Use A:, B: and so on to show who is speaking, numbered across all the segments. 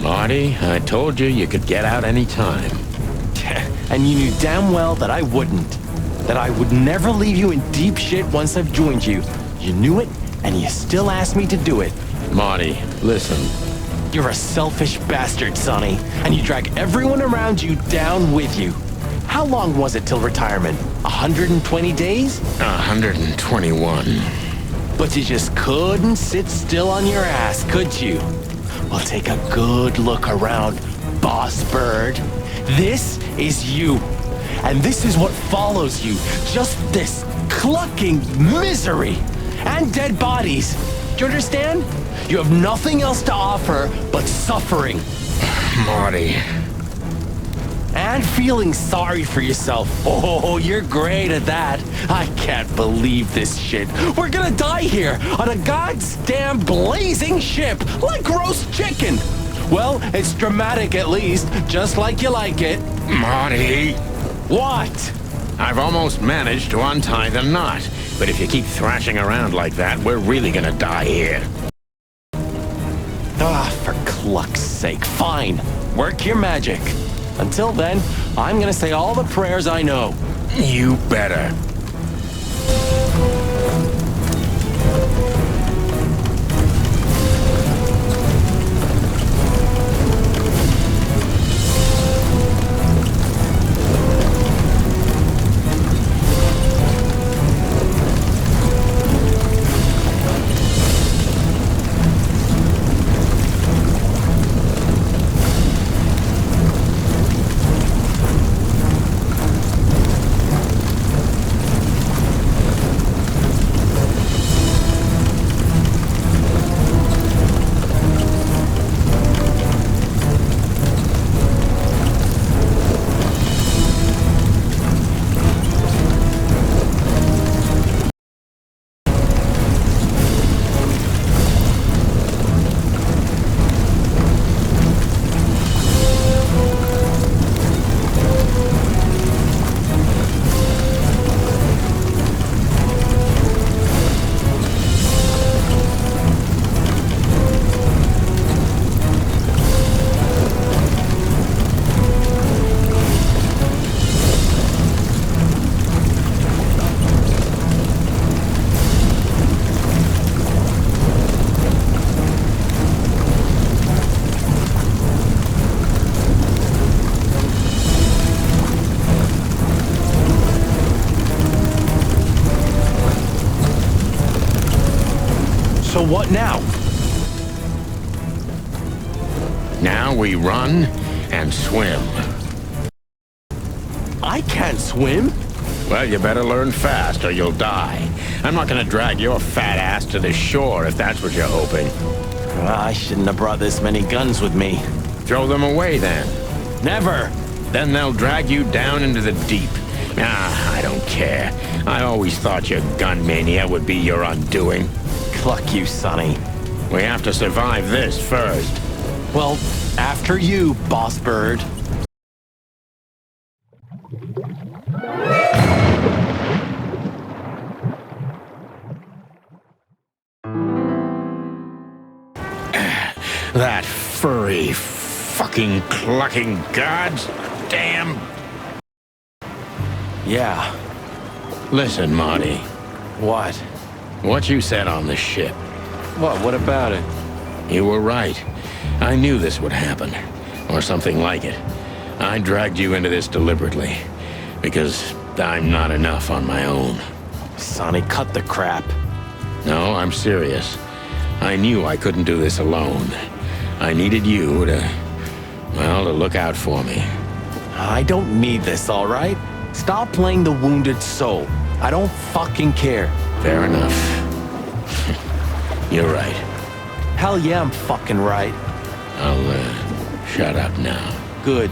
A: Marty, I told you you could get out any time.
B: And you knew damn well that I wouldn't. That I would never leave you in deep shit once I've joined you. You knew it, and you still asked me to do it.
A: Marty, listen.
B: You're a selfish bastard, Sonny, and you drag everyone around you down with you. How long was it till retirement? 120 days?
A: 121.
B: But you just couldn't sit still on your ass, could you? Well, take a good look around, Boss Bird. This is you. And this is what follows you. Just this clucking misery. And dead bodies. Do you understand? You have nothing else to offer but suffering.
A: Marty.
B: And feeling sorry for yourself. Oh, you're great at that. I can't believe this shit. We're gonna die here on a goddamn blazing ship like roast chicken. Well, it's dramatic at least, just like you like it.
A: Marty.
B: What?
A: I've almost managed to untie the knot. But if you keep thrashing around like that, we're really gonna die here.
B: Ah, for cluck's sake. Fine. Work your magic. Until then, I'm gonna say all the prayers I know.
A: You better.
B: So what now?
A: Now we run and swim.
B: I can't swim.
A: Well, you better learn fast or you'll die. I'm not gonna drag your fat ass to the shore if that's what you're hoping.
B: I shouldn't have brought this many guns with me.
A: Throw them away then.
B: Never.
A: Then they'll drag you down into the deep. I don't care. I always thought your gun mania would be your undoing.
B: Cluck you, Sonny.
A: We have to survive this first.
B: Well, after you, Boss Bird.
A: That furry, fucking clucking gods. Damn.
B: Yeah.
A: Listen, Marty.
B: What?
A: What you said on the ship.
B: What about it?
A: You were right. I knew this would happen. Or something like it. I dragged you into this deliberately. Because I'm not enough on my own.
B: Sonny, cut the crap.
A: No, I'm serious. I knew I couldn't do this alone. I needed you to, well, to look out for me.
B: I don't need this, all right? Stop playing the wounded soul. I don't fucking care.
A: Fair enough. You're right.
B: Hell yeah, I'm fucking right.
A: I'll, shut up now.
B: Good.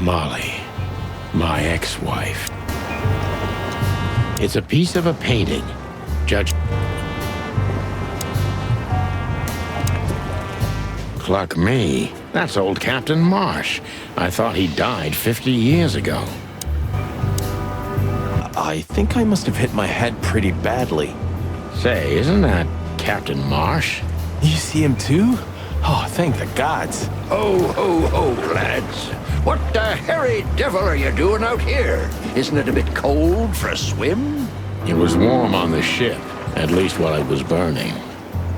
A: Molly, my ex-wife. It's a piece of a painting. Judge... Cluck me. That's old Captain Marsh. I thought he died 50 years ago.
B: I think I must have hit my head pretty badly.
A: Say, isn't that Captain Marsh?
B: You see him too? Oh, thank the gods.
C: Ho, ho, ho, lads. What the hairy devil are you doing out here? Isn't it a bit cold for a swim?
A: It was warm on the ship, at least while it was burning.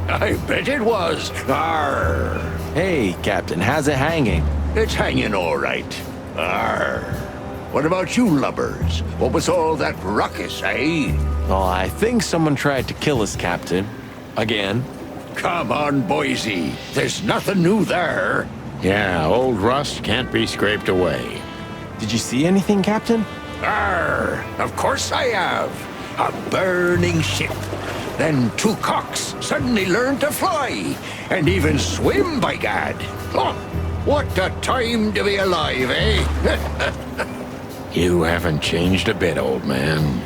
C: I bet it was. Arr.
B: Hey, Captain, how's it hanging?
C: It's hanging all right. Arr. What about you lubbers? What was all that ruckus, eh?
B: Oh, I think someone tried to kill us, Captain. Again.
C: Come on, Boise. There's nothing new there.
A: Yeah, old rust can't be scraped away.
B: Did you see anything, Captain?
C: Arr. Of course I have. A burning ship. Then two cocks suddenly learned to fly, and even swim, by gad. Oh, what a time to be alive, eh?
A: You haven't changed a bit, old man.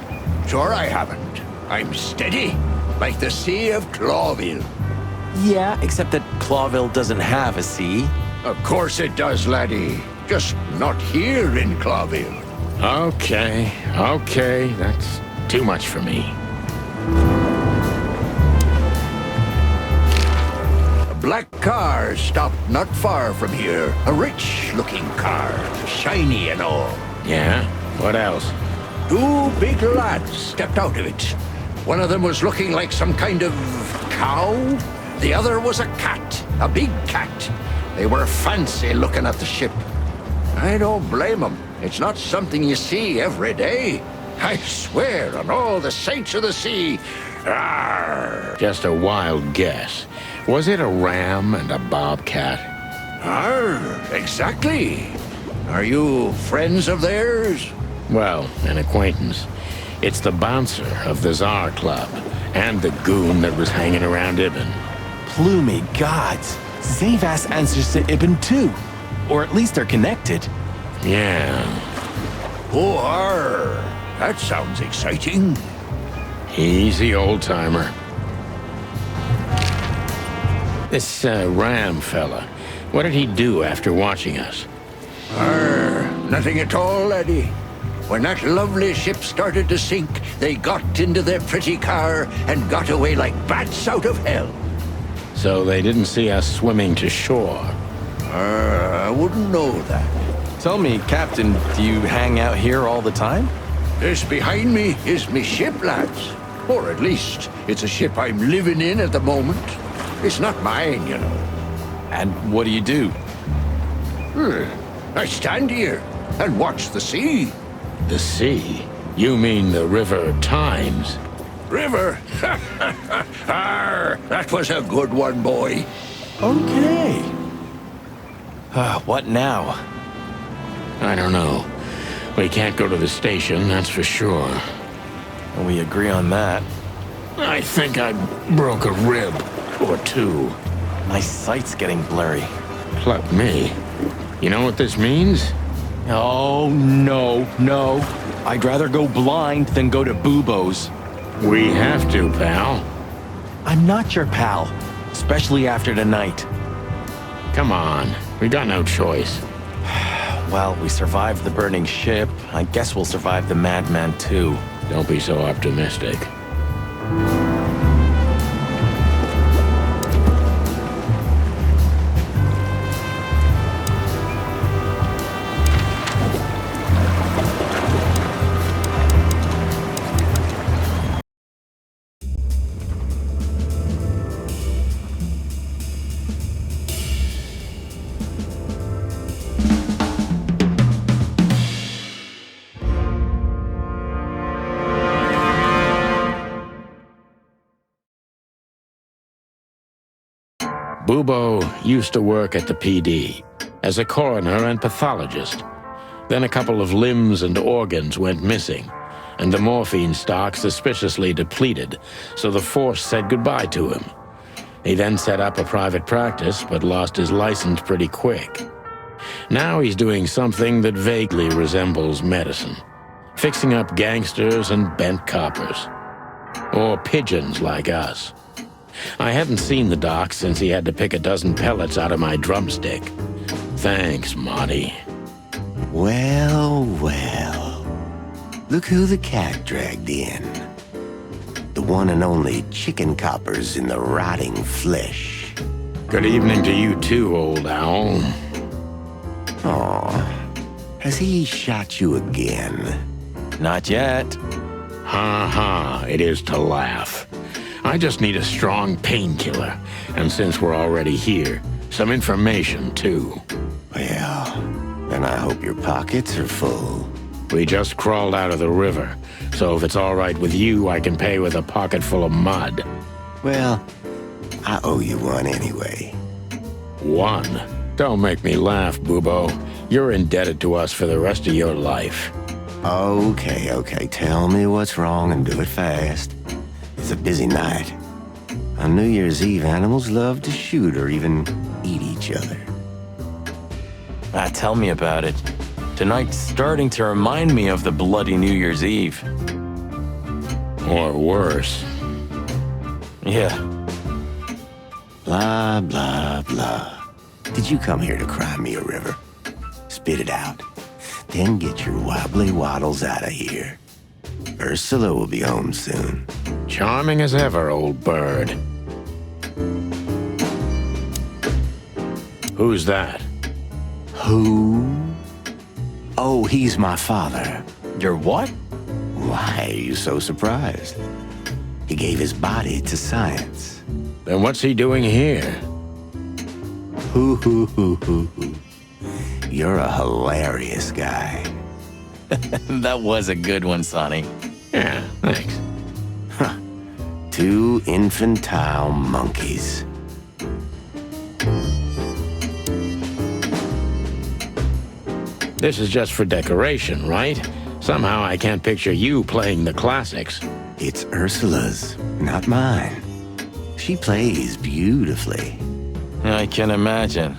C: Sure I haven't. I'm steady, like the Sea of Clawville.
B: Yeah, except that Clawville doesn't have a sea.
C: Of course it does, laddie. Just not here in Clawville.
A: Okay, that's too much for me.
C: A black car stopped not far from here. A rich-looking car, shiny and all.
A: Yeah? What else?
C: Two big lads stepped out of it. One of them was looking like some kind of cow. The other was a cat, a big cat. They were fancy looking at the ship. I don't blame them. It's not something you see every day. I swear on all the saints of the sea. Arr!
A: Just a wild guess. Was it a ram and a bobcat?
C: Arr, exactly. Are you friends of theirs?
A: Well, an acquaintance. It's the bouncer of the Tsar Club, and the goon that was hanging around Ibn.
B: Plumy gods. Zavas answers to Ibn too. Or at least they're connected.
A: Yeah.
C: Oh, arr. That sounds exciting.
A: Easy, old-timer. This Ram fella, what did he do after watching us?
C: Nothing at all, laddie. When that lovely ship started to sink, they got into their pretty car and got away like bats out of hell.
A: So they didn't see us swimming to shore.
C: I wouldn't know that.
B: Tell me, Captain, do you hang out here all the time?
C: This behind me is me ship, lads. Or at least, it's a ship I'm living in at the moment. It's not mine, you know.
B: And what do you do?
C: I stand here and watch the sea.
A: The sea? You mean the River Times?
C: River? Arr, that was a good one, boy.
B: Okay. What now?
A: I don't know. We can't go to the station, that's for sure.
B: Well, we agree on that.
A: I think I broke a rib or two.
B: My sight's getting blurry.
A: Pluck me. You know what this means?
B: Oh, no. I'd rather go blind than go to Bubo's.
A: We have to, pal.
B: I'm not your pal, especially after tonight.
A: Come on, we got no choice.
B: Well, we survived the burning ship. I guess we'll survive the madman too.
A: Don't be so optimistic. Bubo used to work at the PD as a coroner and pathologist. Then a couple of limbs and organs went missing, and the morphine stock suspiciously depleted, so the force said goodbye to him. He then set up a private practice, but lost his license pretty quick. Now he's doing something that vaguely resembles medicine. Fixing up gangsters and bent coppers. Or pigeons like us. I hadn't seen the doc since he had to pick a dozen pellets out of my drumstick. Thanks, Monty.
D: Well, well. Look who the cat dragged in. The one and only chicken coppers in the rotting flesh.
A: Good evening to you too, old owl.
D: Aw, has he shot you again?
B: Not yet.
A: Ha ha, it is to laugh. I just need a strong painkiller, and since we're already here, some information too.
D: Well, then I hope your pockets are full.
A: We just crawled out of the river, so if it's all right with you, I can pay with a pocket full of mud.
D: Well, I owe you one anyway.
A: One? Don't make me laugh, Bubo. You're indebted to us for the rest of your life.
D: Okay, tell me what's wrong and do it fast. It's a busy night. On New Year's Eve, animals love to shoot or even eat each other.
B: Tell me about it. Tonight's starting to remind me of the bloody New Year's Eve.
A: Or worse.
B: Yeah.
D: Blah, blah, blah. Did you come here to cry me a river? Spit it out. Then get your wobbly waddles out of here. Ursula will be home soon.
A: Charming as ever, old bird. Who's that?
D: Who? Oh, he's my father.
B: Your what?
D: Why are you so surprised? He gave his body to science.
A: Then what's he doing here?
D: Hoo. You're a hilarious guy.
B: That was a good one, Sonny.
A: Yeah, thanks.
D: Two infantile monkeys.
A: This is just for decoration, right? Somehow I can't picture you playing the classics.
D: It's Ursula's, not mine. She plays beautifully.
B: I can imagine.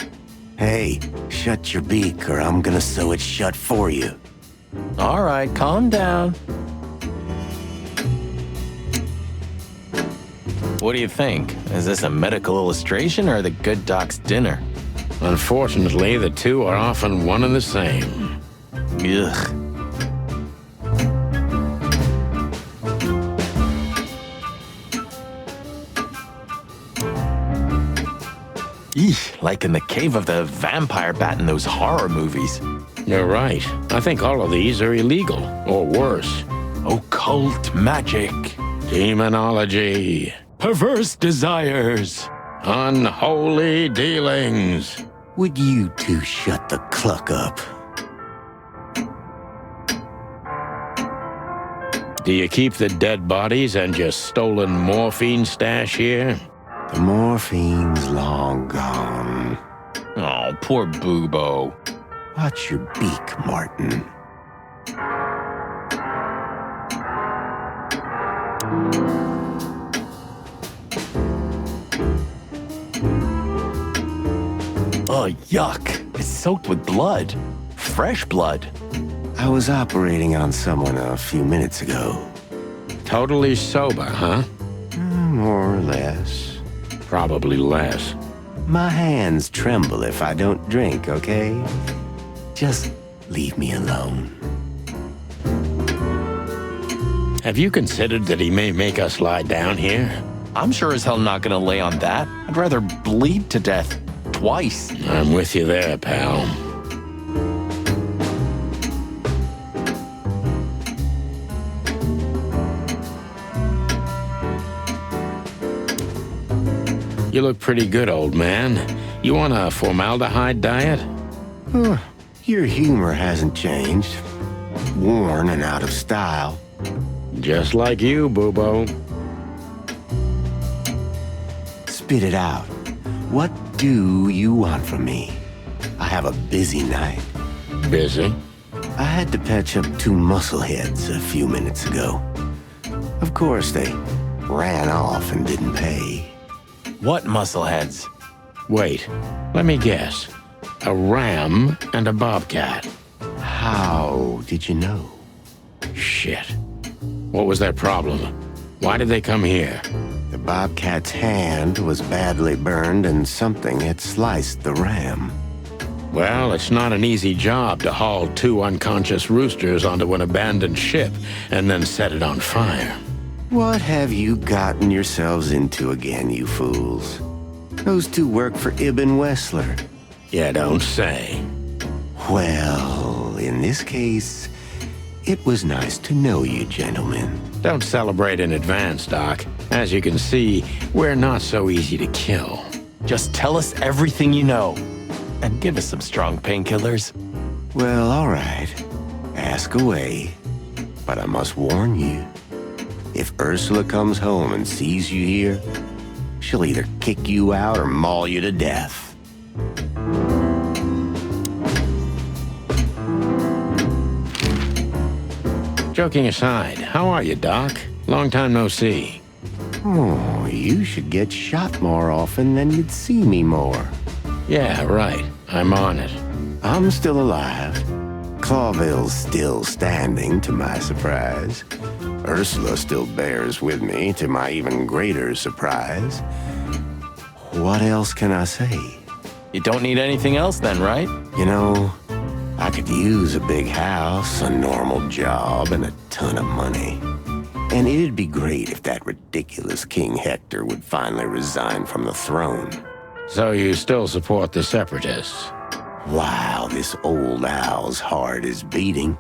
D: Hey, shut your beak or I'm gonna sew it shut for you.
B: All right, calm down. What do you think? Is this a medical illustration or the good doc's dinner?
A: Unfortunately, the two are often one and the same.
B: Ugh. Eesh, like in the cave of the vampire bat in those horror movies.
A: You're right. I think all of these are illegal, or worse.
B: Occult magic.
A: Demonology.
B: Perverse desires.
A: Unholy dealings.
D: Would you two shut the cluck up?
A: Do you keep the dead bodies and your stolen morphine stash here?
D: The morphine's long gone.
B: Oh, poor Bubo.
D: Watch your beak, Martin.
B: Oh, yuck. It's soaked with blood. Fresh blood.
D: I was operating on someone a few minutes ago.
A: Totally sober, huh?
D: More or less.
A: Probably less.
D: My hands tremble if I don't drink, okay? Just leave me alone.
A: Have you considered that he may make us lie down here?
B: I'm sure as hell not gonna lay on that. I'd rather bleed to death. Twice.
A: I'm with you there, pal. You look pretty good, old man. You on a formaldehyde diet?
D: Your humor hasn't changed. Worn and out of style.
A: Just like you, Bubo.
D: Spit it out. What do you want from me? I have a busy night.
A: Busy?
D: I had to patch up two muscleheads a few minutes ago. Of course, they ran off and didn't pay.
B: What muscleheads?
A: Wait, let me guess. a ram and a bobcat.
D: How did you know?
A: Shit. What was their problem? Why did they come here?
D: The bobcat's hand was badly burned and something had sliced the ram.
A: Well, it's not an easy job to haul 2 unconscious roosters onto an abandoned ship and then set it on fire.
D: What have you gotten yourselves into again, you fools? Those 2 work for Ibn Wessler.
A: You don't say.
D: Well, in this case, it was nice to know you, gentlemen.
A: Don't celebrate in advance, Doc. As you can see, we're not so easy to kill.
B: Just tell us everything you know. And give us some strong painkillers.
D: Well, all right. Ask away. But I must warn you. If Ursula comes home and sees you here, she'll either kick you out or maul you to death.
A: Joking aside, how are you, Doc? Long time no see.
D: Oh, you should get shot more often than you'd see me more.
A: Yeah, right. I'm on it.
D: I'm still alive. Clawville's still standing, to my surprise. Ursula still bears with me, to my even greater surprise. What else can I say?
B: You don't need anything else then, right?
D: You know, I could use a big house, a normal job, and a ton of money. And it'd be great if that ridiculous King Hector would finally resign from the throne.
A: So you still support the Separatists?
D: Wow, this old owl's heart is beating.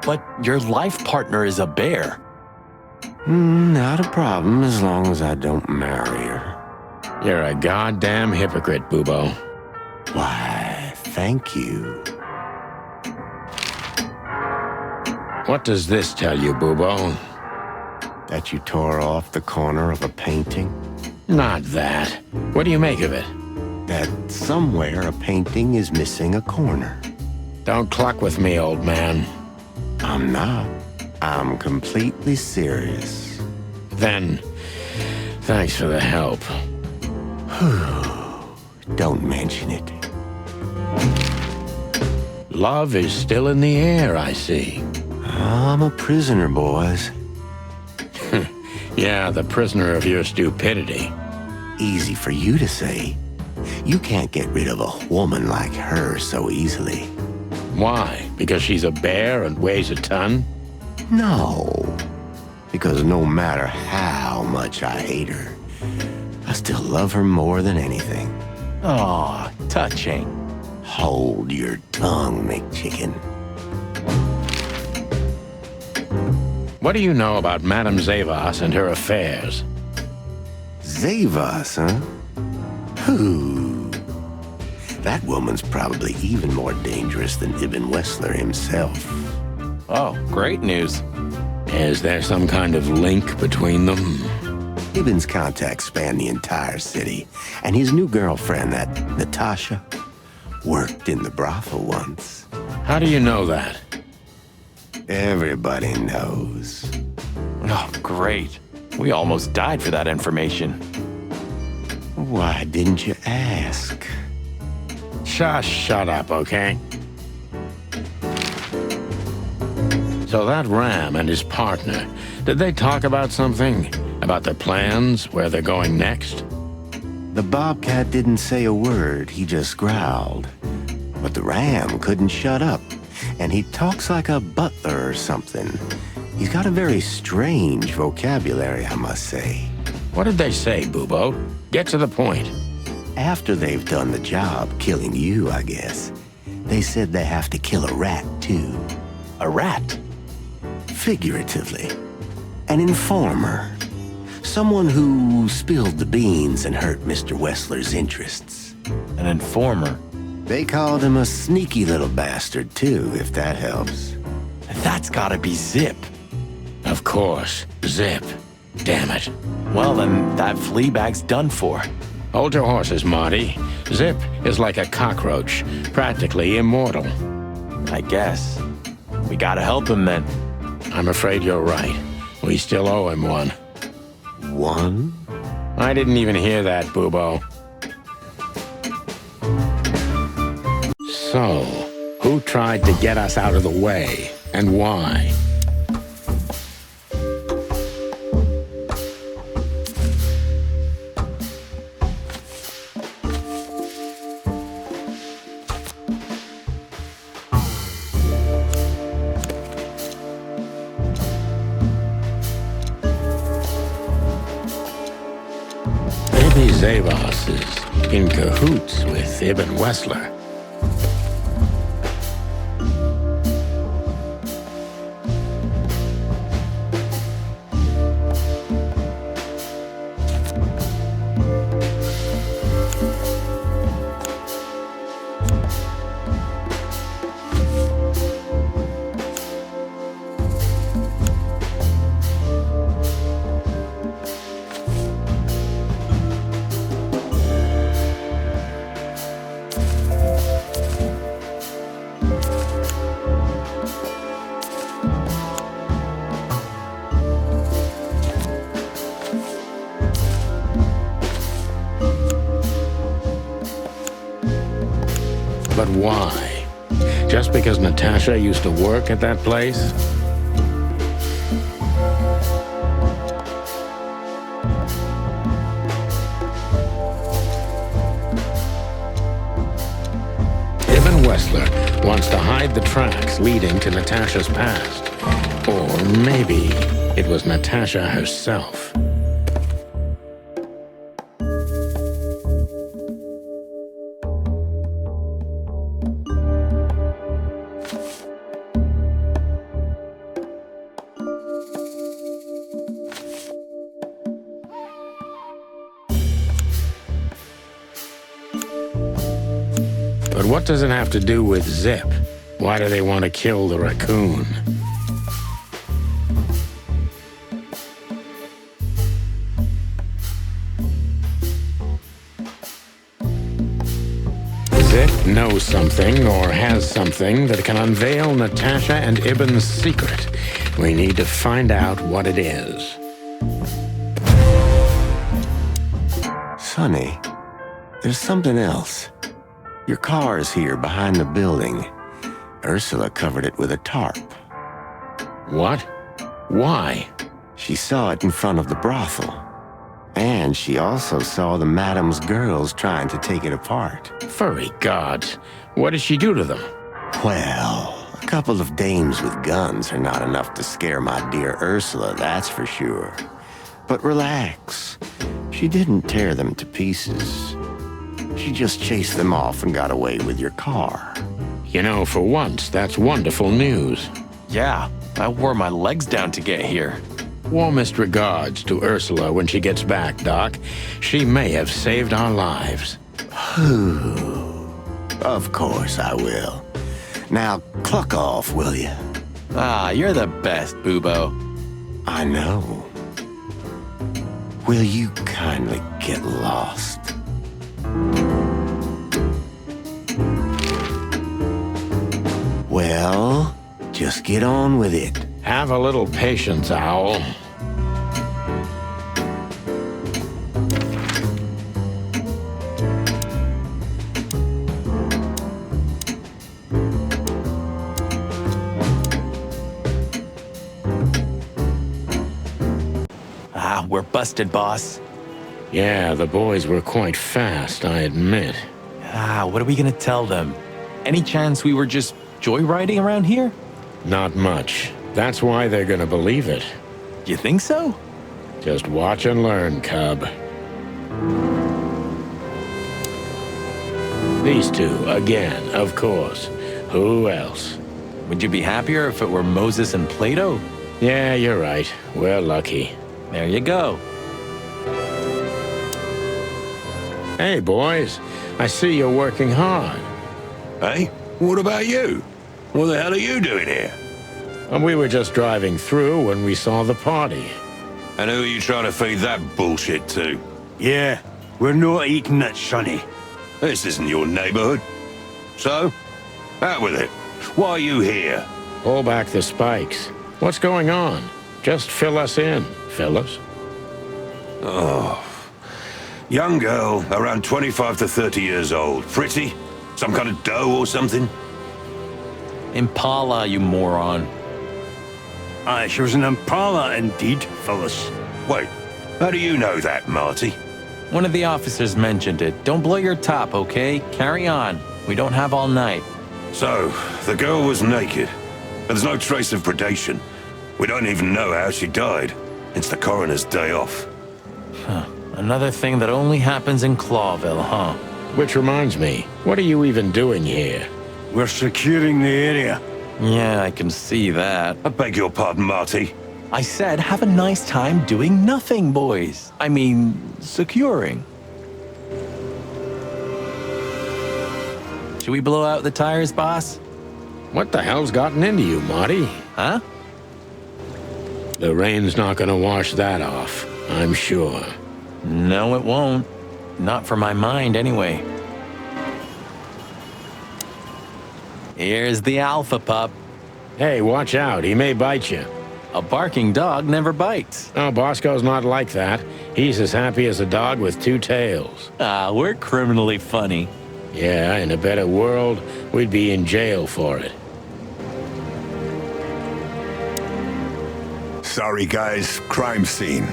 B: But your life partner is a bear.
D: Not a problem as long as I don't marry her.
A: You're a goddamn hypocrite, Bubo.
D: Why, thank you.
A: What does this tell you, Bubo?
D: That you tore off the corner of a painting?
A: Not that. What do you make of it?
D: That somewhere a painting is missing a corner.
A: Don't cluck with me, old man.
D: I'm not. I'm completely serious.
A: Then, thanks for the help.
D: Don't mention it.
A: Love is still in the air, I see.
D: I'm a prisoner, boys.
A: Yeah, the prisoner of your stupidity.
D: Easy for you to say. You can't get rid of a woman like her so easily.
A: Why? Because she's a bear and weighs a ton?
D: No. Because no matter how much I hate her, I still love her more than anything.
B: Aw, touching.
D: Hold your tongue, McChicken.
A: What do you know about Madame Zavas and her affairs?
D: Zavas, huh? Who? That woman's probably even more dangerous than Ibn Wessler himself.
B: Oh, great news.
A: Is there some kind of link between them?
D: Ibn's contacts span the entire city, and his new girlfriend, that Natasha, worked in the brothel once.
A: How do you know that?
D: Everybody knows.
B: Oh, great. We almost died for that information.
D: Why didn't you ask?
A: Shut up, okay? So that Ram and his partner, did they talk about something? About their plans, where they're going next?
D: The bobcat didn't say a word, he just growled. But the ram couldn't shut up, and he talks like a butler or something. He's got a very strange vocabulary, I must say.
A: What did they say, Bubo? Get to the point.
D: After they've done the job killing you, I guess, they said they have to kill a rat, too.
B: A rat?
D: Figuratively. An informer. Someone who spilled the beans and hurt Mr. Wessler's interests.
B: An informer?
D: They called him a sneaky little bastard, too, if that helps.
B: That's gotta be Zip.
A: Of course, Zip. Damn it.
B: Well, then that flea bag's done for.
A: Hold your horses, Marty. Zip is like a cockroach, practically immortal.
B: I guess. We gotta help him then.
A: I'm afraid you're right. We still owe him one.
D: One?
A: I didn't even hear that, Bubo. So, who tried to get us out of the way, and why? Maybe Zavos is in cahoots with Ibn Wessler. But why? Just because Natasha used to work at that place? Ibn Wessler wants to hide the tracks leading to Natasha's past. Or maybe it was Natasha herself. But what does it have to do with Zip? Why do they want to kill the raccoon? Zip knows something or has something that can unveil Natasha and Ibn's secret. We need to find out what it is.
D: Sonny, there's something else. Your car is here behind the building. Ursula covered it with a tarp.
A: What? Why?
D: She saw it in front of the brothel. And she also saw the madam's girls trying to take it apart.
A: Furry gods. What did she do to them?
D: Well, a couple of dames with guns are not enough to scare my dear Ursula, that's for sure. But relax. She didn't tear them to pieces. She just chased them off and got away with your car.
A: You know, for once, that's wonderful news.
B: Yeah, I wore my legs down to get here.
A: Warmest regards to Ursula when she gets back, Doc. She may have saved our lives.
D: Of course I will. Now, cluck off, will you?
B: Ah, you're the best, Bubo.
D: I know. Will you kindly get lost? Well, just get on with it.
A: Have a little patience, Owl.
B: Ah, we're busted, boss.
A: Yeah, the boys were quite fast, I admit.
B: Ah, what are we gonna tell them? Any chance we were just joyriding around here?
A: Not much. That's why they're gonna believe it.
B: You think so?
A: Just watch and learn, Cub. These two, again, of course. Who else?
B: Would you be happier if it were Moses and Plato?
A: Yeah, you're right. We're lucky.
B: There you go.
A: Hey, boys. I see you're working hard.
E: Hey, what about you? What the hell are you doing here?
A: And we were just driving through when we saw the party.
E: And who are you trying to feed that bullshit to?
F: Yeah, we're not eating it, Sonny.
E: This isn't your neighborhood. So, out with it. Why are you here?
A: Pull back the spikes. What's going on? Just fill us in, fellas.
E: Young girl, around 25 to 30 years old. Pretty, Some kind of dough or something?
B: Impala, you moron.
F: Aye, she was an Impala indeed, fellas.
E: Wait, how do you know that, Marty?
B: One of the officers mentioned it. Don't blow your top, okay? Carry on. We don't have all night.
E: So, the girl was naked. There's no trace of predation. We don't even know how she died. It's the coroner's day off.
B: Another thing that only happens in Clawville, huh?
A: Which reminds me, what are you even doing here?
F: We're securing the area.
B: Yeah, I can see that.
E: I beg your pardon, Marty.
B: I said have a nice time doing nothing, boys. I mean, securing. Should we blow out the tires, boss?
A: What the hell's gotten into you, Marty?
B: Huh?
A: The rain's not gonna wash that off, I'm sure.
B: No, it won't. Not for my mind, anyway. Here's the alpha pup.
A: Hey, watch out, he may bite you.
B: A barking dog never bites.
A: Oh, Bosco's not like that. He's as happy as a dog with two tails.
B: Ah, we're criminally funny.
A: Yeah, in a better world, we'd be in jail for it.
G: Sorry, guys. Crime scene.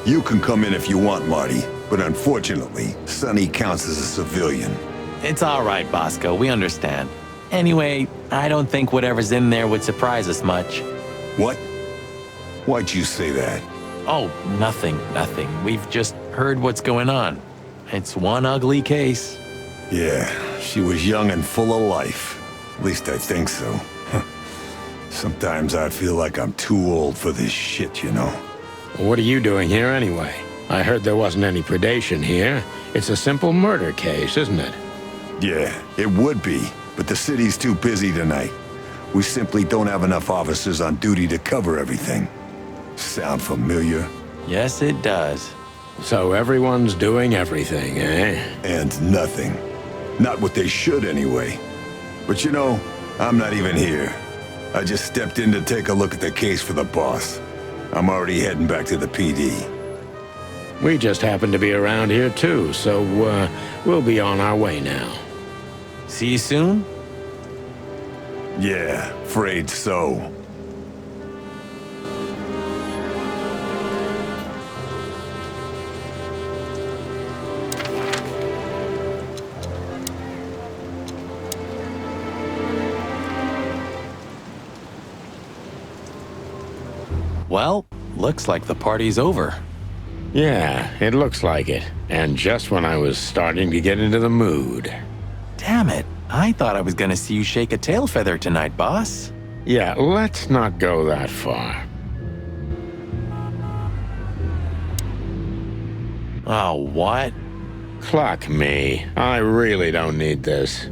G: You can come in if you want, Marty, but unfortunately, Sonny counts as a civilian.
B: It's all right, Bosco. We understand. Anyway, I don't think whatever's in there would surprise us much.
G: What? Why'd you say that?
B: Oh, nothing. We've just heard what's going on. It's one ugly case.
G: Yeah, she was young and full of life. At least I think so. Sometimes I feel like I'm too old for this shit, you know?
A: What are you doing here anyway? I heard there wasn't any predation here. It's a simple murder case, isn't it?
G: Yeah, it would be, but the city's too busy tonight. We simply don't have enough officers on duty to cover everything. Sound familiar?
B: Yes, it does.
A: So everyone's doing everything, eh?
G: And nothing. Not what they should, anyway. But you know, I'm not even here. I just stepped in to take a look at the case for the boss. I'm already heading back to the PD.
A: We just happen to be around here too, so we'll be on our way now.
B: See you soon?
G: Yeah, afraid so.
B: Well, looks like the party's over.
A: Yeah, it looks like it. And just when I was starting to get into the mood.
B: Damn it. I thought I was gonna see you shake a tail feather tonight, boss.
A: Yeah, let's not go that far.
B: Oh, what?
A: Cluck me. I really don't need this.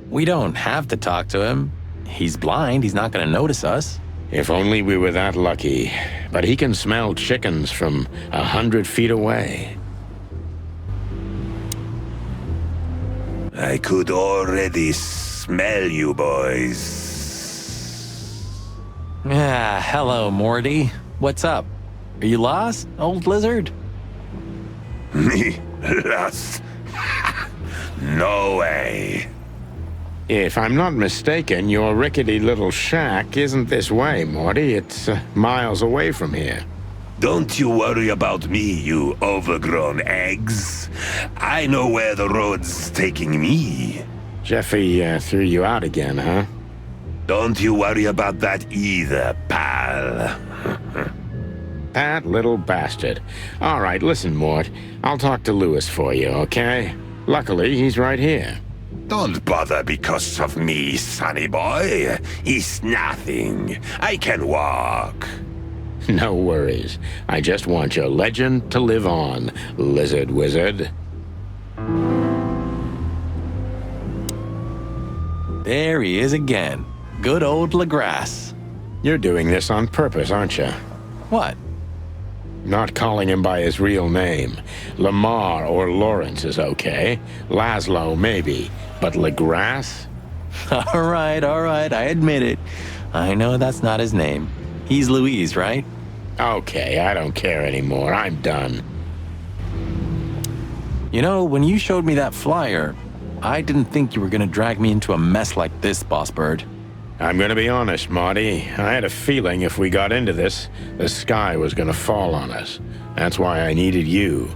B: We don't have to talk to him. He's blind. He's not gonna notice us.
A: If only we were that lucky. But he can smell chickens from 100 feet away.
E: I could already smell you boys.
B: Ah, hello, Morty. What's up? Are you lost, old lizard?
E: Me? Lost? No way.
A: If I'm not mistaken, your rickety little shack isn't this way, Morty. It's miles away from here.
E: Don't you worry about me, you overgrown eggs. I know where the road's taking me.
A: Jeffy threw you out again, huh?
E: Don't you worry about that either, pal.
A: That little bastard. All right, listen, Mort. I'll talk to Lewis for you, okay? Luckily, he's right here.
E: Don't bother because of me, sonny boy. It's nothing. I can walk.
A: No worries. I just want your legend to live on, lizard wizard.
B: There he is again. Good old LaGrasse.
A: You're doing this on purpose, aren't you?
B: What?
A: Not calling him by his real name. Lamar or Lawrence is okay. Laszlo, maybe. But LaGrasse?
B: All right, I admit it. I know that's not his name. He's Louise, right?
A: Okay, I don't care anymore. I'm done.
B: You know, when you showed me that flyer, I didn't think you were gonna drag me into a mess like this, Boss Bird.
A: I'm gonna be honest, Marty. I had a feeling if we got into this, the sky was gonna fall on us. That's why I needed you.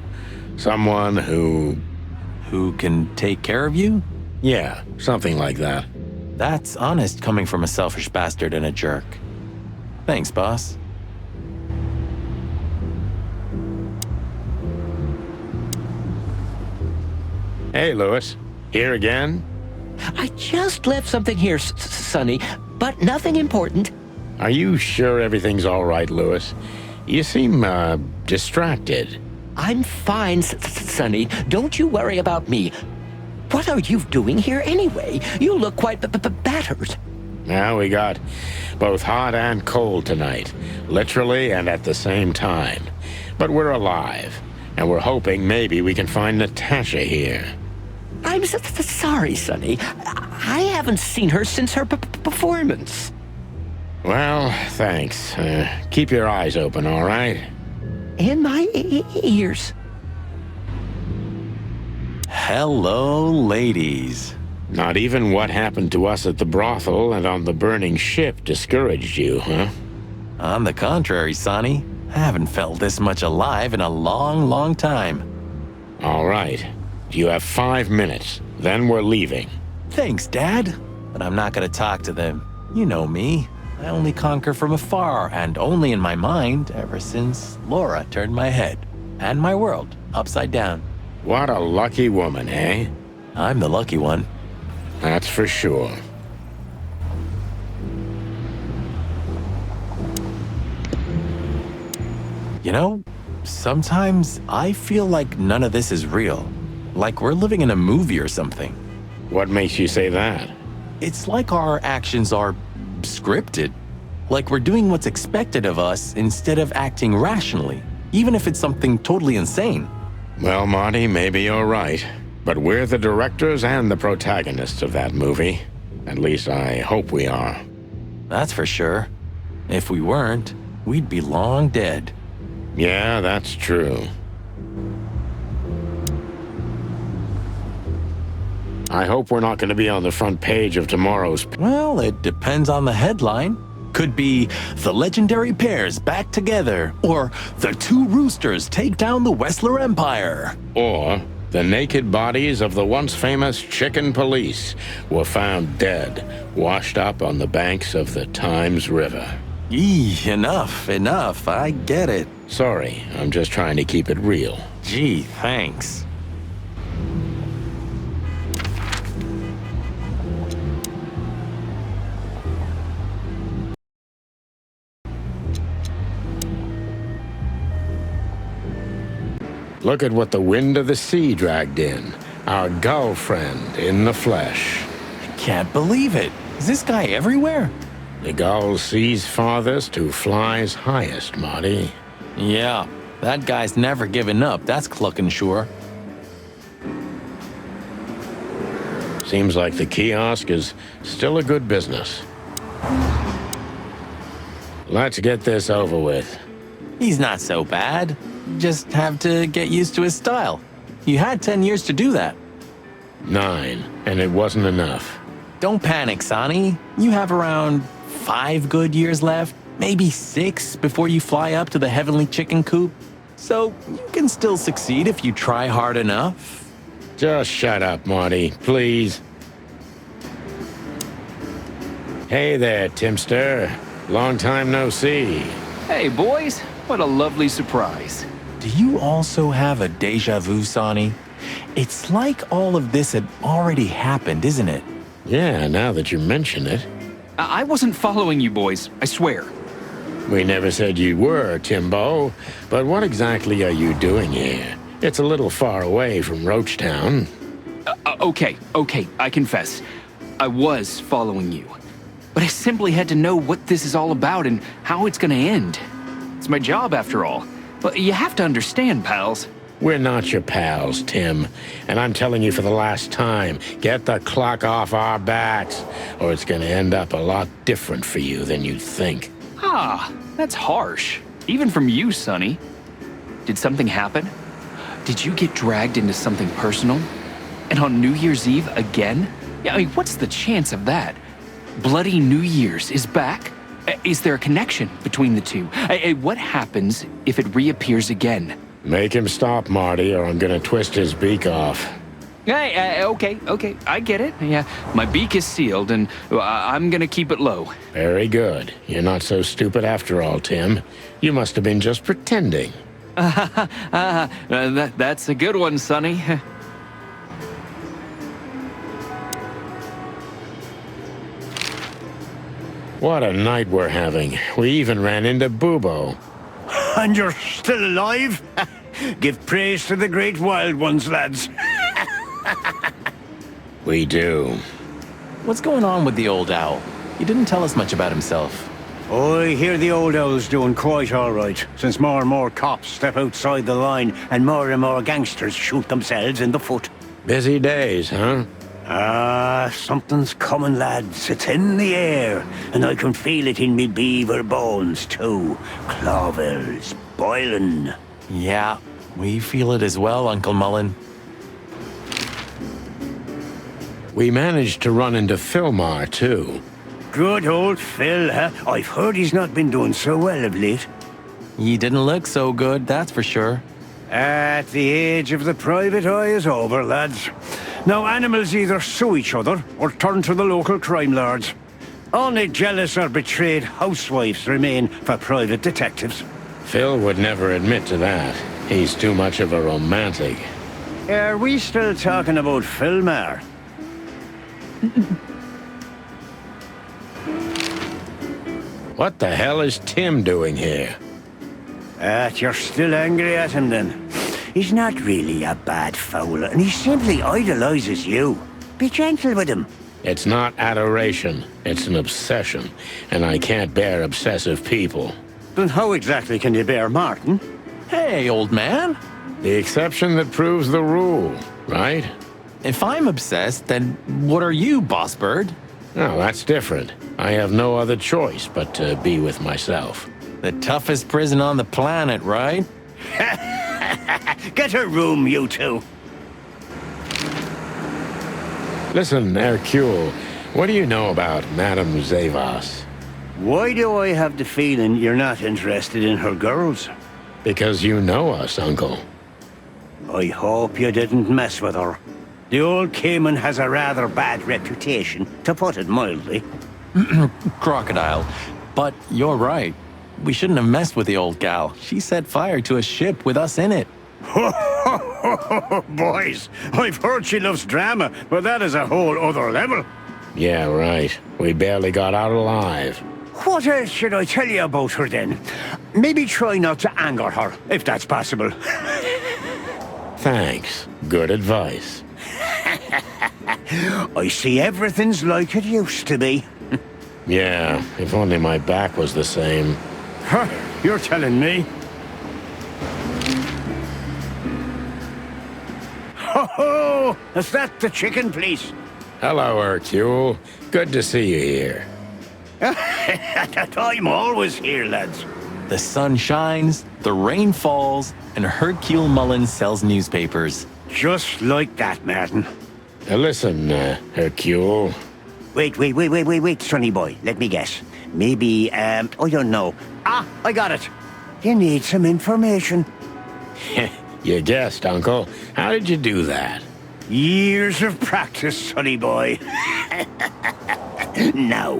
A: Someone who...
B: Who can take care of you?
A: Yeah, something like that.
B: That's honest coming from a selfish bastard and a jerk. Thanks, boss.
A: Hey, Lewis. Here again?
H: I just left something here, Sonny, but nothing important.
A: Are you sure everything's all right, Lewis? You seem, distracted.
H: I'm fine, Sonny. Don't you worry about me. What are you doing here anyway? You look quite battered.
A: Now we got both hot and cold tonight, literally and at the same time. But we're alive, and we're hoping maybe we can find Natasha here.
H: I'm sorry, Sonny. I haven't seen her since her performance.
A: Well, thanks. Keep your eyes open, all right?
H: And my ears.
B: Hello, ladies.
A: Not even what happened to us at the brothel and on the burning ship discouraged you, huh?
B: On the contrary, Sonny. I haven't felt this much alive in a long, long time.
A: All right. You have 5 minutes. Then we're leaving.
B: Thanks, Dad. But I'm not gonna talk to them. You know me. I only conquer from afar, and only in my mind, ever since Laura turned my head and my world upside down.
A: What a lucky woman, eh?
B: I'm the lucky one.
A: That's for sure.
B: You know, sometimes I feel like none of this is real. Like we're living in a movie or something.
A: What makes you say that?
B: It's like our actions are scripted. Like we're doing what's expected of us instead of acting rationally, even if it's something totally insane.
A: Well, Marty, maybe you're right. But we're the directors and the protagonists of that movie. At least I hope we are.
B: That's for sure. If we weren't, we'd be long dead.
A: Yeah, that's true. I hope we're not going to be on the front page of tomorrow's...
B: Well, it depends on the headline. Could be The Legendary Pairs Back Together, or The Two Roosters Take Down the Wessler Empire.
A: Or the naked bodies of the once famous Chicken Police were found dead, washed up on the banks of the Times River.
B: Enough. I get it.
A: Sorry, I'm just trying to keep it real.
B: Gee, thanks.
A: Look at what the wind of the sea dragged in. Our gull friend in the flesh.
B: Can't believe it. Is this guy everywhere?
A: The gull sees farthest who flies highest, Marty.
B: Yeah, that guy's never given up, that's clucking sure.
A: Seems like the kiosk is still a good business. Let's get this over with.
B: He's not so bad. Just have to get used to his style. You had 10 years to do that.
A: 9, and it wasn't enough.
B: Don't panic, Sonny. You have around 5 good years left, maybe 6 before you fly up to the heavenly chicken coop. So you can still succeed if you try hard enough.
A: Just shut up, Marty, please. Hey there, Timster. Long time no see.
I: Hey, boys. What a lovely surprise.
B: Do you also have a deja vu, Sonny? It's like all of this had already happened, isn't it?
A: Yeah, now that you mention it.
I: I wasn't following you boys, I swear.
A: We never said you were, Timbo. But what exactly are you doing here? It's a little far away from Roachtown.
I: Okay, I confess. I was following you. But I simply had to know what this is all about and how it's gonna end. It's my job, after all. But you have to understand, pals.
A: We're not your pals, Tim. And I'm telling you for the last time, get the clock off our backs, or it's gonna end up a lot different for you than you'd think.
I: Ah, that's harsh. Even from you, Sonny. Did something happen? Did you get dragged into something personal? And on New Year's Eve again? Yeah, I mean, what's the chance of that? Bloody New Year's is back? Is there a connection between the two? What happens if it reappears again?
A: Make him stop, Marty, or I'm gonna twist his beak off.
I: Hey, okay, I get it. Yeah, my beak is sealed, and I'm gonna keep it low.
A: Very good. You're not so stupid after all, Tim. You must have been just pretending.
I: That's a good one, Sonny.
A: What a night we're having. We even ran into Bubo.
F: And you're still alive? Give praise to the great wild ones, lads.
A: We do.
B: What's going on with the old owl? You didn't tell us much about himself.
F: I hear the old owl's doing quite all right, since more and more cops step outside the line and more gangsters shoot themselves in the foot.
A: Busy days, huh?
F: Something's coming, lads. It's in the air, and I can feel it in me beaver bones, too. Clovel's boiling.
B: Yeah, we feel it as well, Uncle Mullen.
A: We managed to run into Philmar, too.
F: Good old Phil, huh? I've heard he's not been doing so well of late.
B: He didn't look so good, that's for sure.
F: At the age of the private eye is over, lads. Now animals either sue each other or turn to the local crime lords. Only jealous or betrayed housewives remain for private detectives.
A: Phil would never admit to that. He's too much of a romantic.
F: Are we still talking about Philmar?
A: What the hell is Tim doing here?
F: You're still angry at him then? He's not really a bad fowler, and he simply idolizes you. Be gentle with him.
A: It's not adoration, it's an obsession, and I can't bear obsessive people.
F: Then how exactly can you bear Martin?
B: Hey, old man.
A: The exception that proves the rule, right?
B: If I'm obsessed, then what are you, Boss Bird?
A: No, that's different. I have no other choice but to be with myself.
B: The toughest prison on the planet, right?
F: Get a room, you two.
A: Listen, Hercule, what do you know about Madame Zavas?
F: Why do I have the feeling you're not interested in her girls?
A: Because you know us, Uncle.
F: I hope you didn't mess with her. The old Cayman has a rather bad reputation, to put it mildly.
B: Crocodile. But you're right. We shouldn't have messed with the old gal. She set fire to a ship with us in it.
F: Boys, I've heard she loves drama, but that is a whole other level.
A: Yeah, right. We barely got out alive.
F: What else should I tell you about her then? Maybe try not to anger her, if that's possible.
A: Thanks. Good advice.
F: I see everything's like it used to be.
A: Yeah, if only my back was the same.
F: Huh, you're telling me? Ho-ho! Is that the chicken, please?
A: Hello, Hercule. Good to see you here.
F: I'm always here, lads.
B: The sun shines, the rain falls, and Hercule Mullen sells newspapers.
F: Just like that, Martin.
A: Listen, Hercule.
F: Wait, Sonny boy. Let me guess. Maybe, I don't know. Ah, I got it. You need some information.
A: You guessed, Uncle. How did you do that?
F: Years of practice, Sonny boy. Now,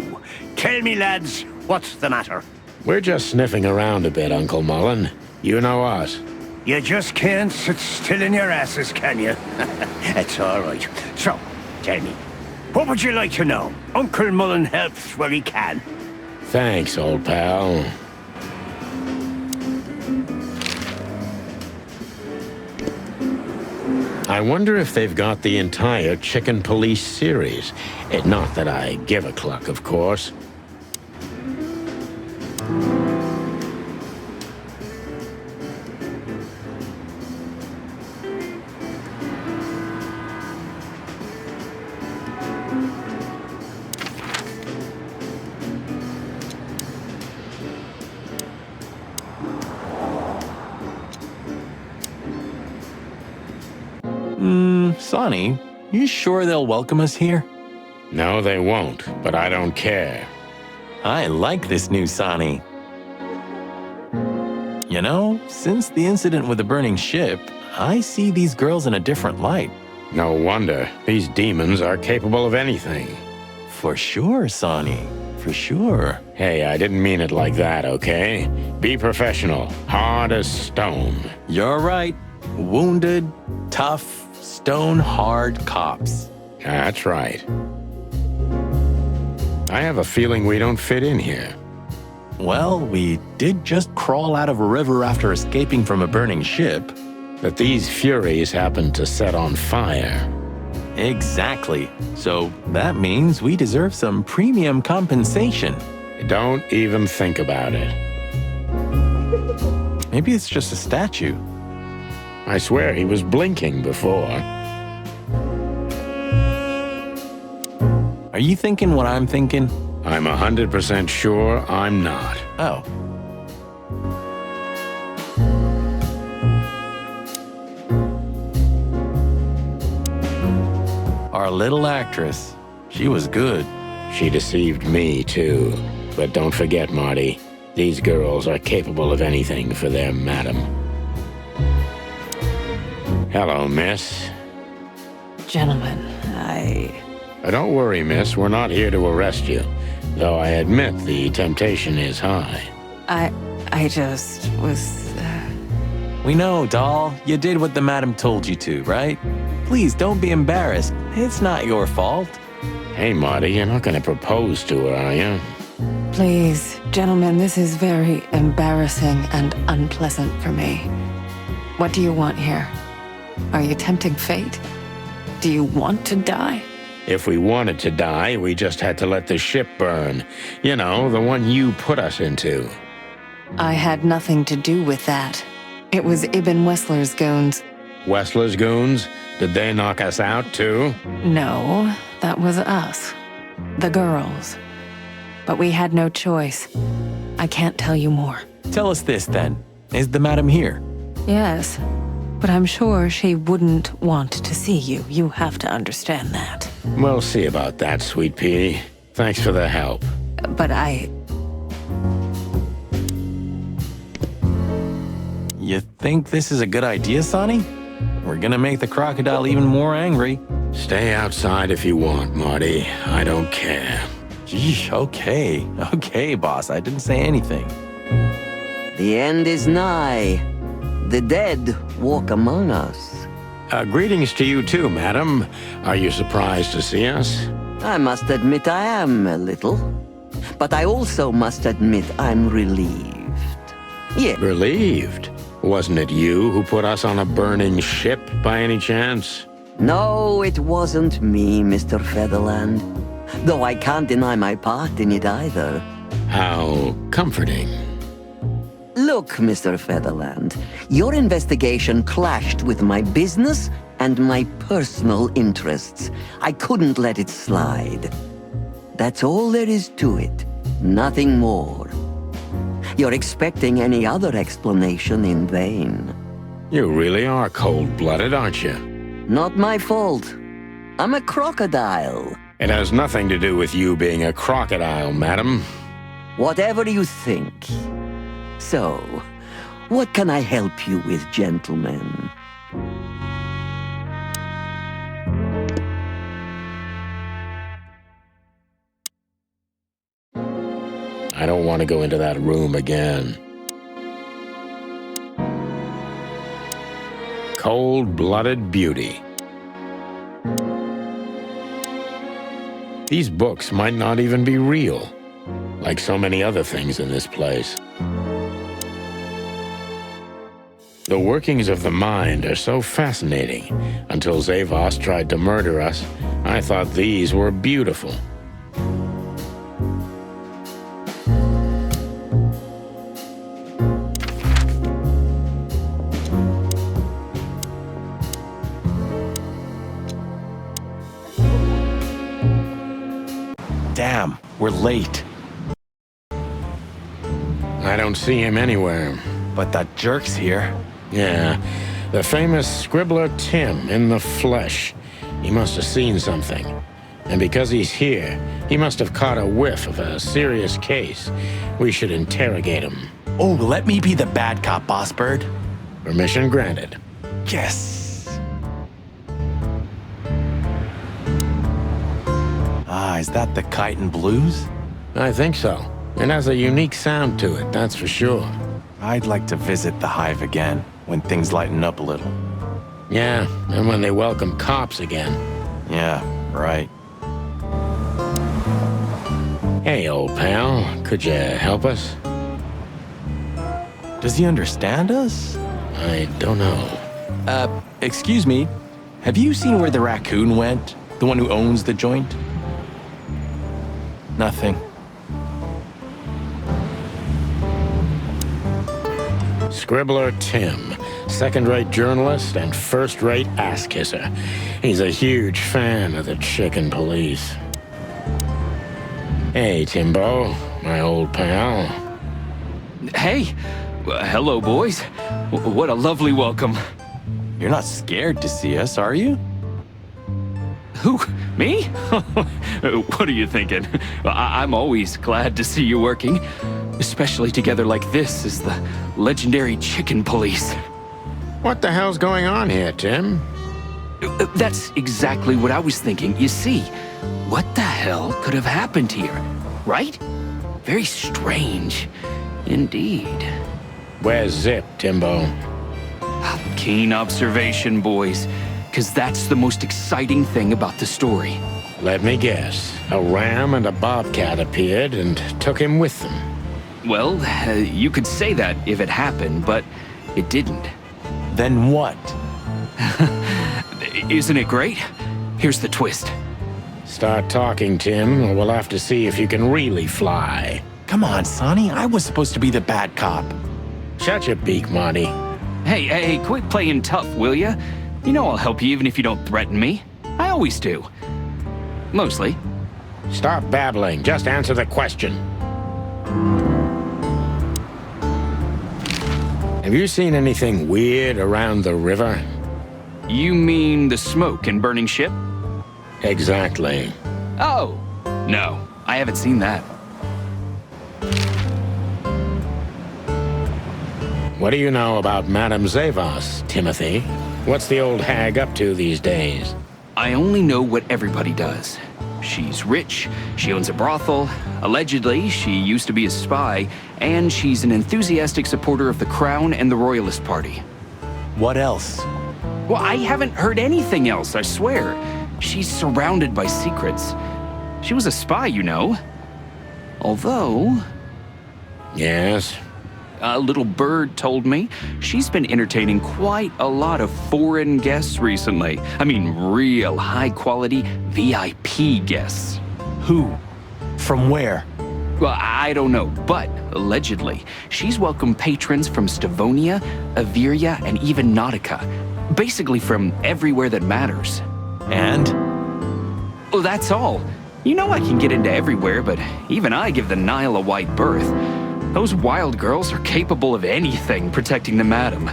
F: tell me, lads, what's the matter?
A: We're just sniffing around a bit, Uncle Mullen. You know us.
F: You just can't sit still in your asses, can you? It's all right. So, tell me, what would you like to know? Uncle Mullen helps where he can.
A: Thanks, old pal. I wonder if they've got the entire Chicken Police series. Not that I give a cluck, of course.
B: Sonny, You sure they'll welcome us here?
A: No, they won't, but I don't care.
B: I like this new Sonny. You know, since the incident with the burning ship, I see these girls in a different light.
A: No wonder. These demons are capable of anything.
B: For sure, Sonny. For sure.
A: Hey, I didn't mean it like that, okay? Be professional. Hard as stone.
B: You're right. Wounded, tough, stone-hard cops.
A: That's right. I have a feeling we don't fit in here.
B: Well, we did just crawl out of a river after escaping from a burning ship.
A: That these furies happened to set on fire.
B: Exactly. So that means we deserve some premium compensation.
A: Don't even think about it.
B: Maybe it's just a statue.
A: I swear he was blinking before.
B: Are you thinking what I'm thinking?
A: I'm 100% sure I'm not.
B: Oh. Our little actress. She was good.
A: She deceived me, too. But don't forget, Marty, these girls are capable of anything for their madam. Hello, miss.
J: Gentlemen,
A: Don't worry, miss. We're not here to arrest you. Though I admit the temptation is high.
J: I just was...
B: We know, doll. You did what the madam told you to, right? Please, don't be embarrassed. It's not your fault.
A: Hey, Marty, you're not going to propose to her, are you?
J: Please, gentlemen, this is very embarrassing and unpleasant for me. What do you want here? Are you tempting fate? Do you want to die?
A: If we wanted to die, we just had to let the ship burn. You know, the one you put us into.
J: I had nothing to do with that. It was Ibn Wessler's goons.
A: Wessler's goons? Did they knock us out, too?
J: No, that was us. The girls. But we had no choice. I can't tell you more.
B: Tell us this, then. Is the madam here?
J: Yes, but I'm sure she wouldn't want to see you. You have to understand that.
A: We'll see about that, Sweet Pea. Thanks for the help.
J: But
B: You think this is a good idea, Sonny? We're gonna make the crocodile even more angry.
A: Stay outside if you want, Marty. I don't care.
B: Gee, okay. Okay, boss. I didn't say anything.
K: The end is nigh. The dead walk among us.
A: Greetings to you too, madam. Are you surprised to see us?
K: I must admit I am a little. But I also must admit I'm relieved. Yeah.
A: Relieved? Wasn't it you who put us on a burning ship, by any chance?
K: No, it wasn't me, Mr. Featherland. Though I can't deny my part in it either.
A: How comforting.
K: Look, Mr. Featherland, your investigation clashed with my business and my personal interests. I couldn't let it slide. That's all there is to it. Nothing more. You're expecting any other explanation in vain.
A: You really are cold-blooded, aren't you?
K: Not my fault. I'm a crocodile.
A: It has nothing to do with you being a crocodile, madam.
K: Whatever you think. So, what can I help you with, gentlemen?
A: I don't want to go into that room again. Cold-blooded beauty. These books might not even be real, like so many other things in this place. The workings of the mind are so fascinating. Until Zavos tried to murder us, I thought these were beautiful.
B: Damn, we're late.
A: I don't see him anywhere.
B: But that jerk's here.
A: Yeah, the famous scribbler Tim in the flesh. He must have seen something. And because he's here, he must have caught a whiff of a serious case. We should interrogate him.
B: Oh, let me be the bad cop, Boss Bird.
A: Permission granted.
B: Yes. Ah, is that the Kite and Blues?
A: I think so. It has a unique sound to it, that's for sure.
B: I'd like to visit the Hive again, when things lighten up a little.
A: Yeah, and when they welcome cops again.
B: Yeah, right.
A: Hey, old pal, could you help us?
B: Does he understand us?
A: I don't know.
B: Excuse me. Have you seen where the raccoon went? The one who owns the joint? Nothing.
A: Scribbler Tim, second-rate journalist and first-rate ass-kisser. He's a huge fan of the chicken police. Hey, Timbo, my old pal.
I: Hey! Hello, boys. What a lovely welcome.
B: You're not scared to see us, are you?
I: Who? Me? What are you thinking? I'm always glad to see you working. Especially together like this as the legendary chicken police.
A: What the hell's going on here, Tim?
I: That's exactly what I was thinking. You see, what the hell could have happened here, right? Very strange, indeed.
A: Where's Zip, Timbo?
I: Keen observation, boys, because that's the most exciting thing about the story.
A: Let me guess. A ram and a bobcat appeared and took him with them.
I: Well, you could say that if it happened, but it didn't.
B: Then what?
I: Isn't it great? Here's the twist.
A: Start talking, Tim, or we'll have to see if you can really fly.
B: Come on, Sonny. I was supposed to be the bad cop.
A: Shut your beak, Monty.
I: Hey, quit playing tough, will ya? You know I'll help you even if you don't threaten me. I always do. Mostly.
A: Stop babbling. Just answer the question. Have you seen anything weird around the river?
I: You mean the smoke and burning ship?
A: Exactly.
I: Oh, no. I haven't seen that.
A: What do you know about Madame Zavos, Timothy? What's the old hag up to these days?
I: I only know what everybody does. She's rich, she owns a brothel, allegedly she used to be a spy, and she's an enthusiastic supporter of the Crown and the Royalist Party.
B: What else?
I: Well, I haven't heard anything else, I swear. She's surrounded by secrets. She was a spy, you know. Although...
A: Yes?
I: A little bird told me she's been entertaining quite a lot of foreign guests recently. I mean, real high-quality VIP guests.
B: Who? From where?
I: Well, I don't know, but allegedly, she's welcomed patrons from Stavonia, Averia, and even Nautica. Basically from everywhere that matters.
B: And?
I: Well, that's all. You know I can get into everywhere, but even I give the Nile a wide berth. Those wild girls are capable of anything protecting the madam.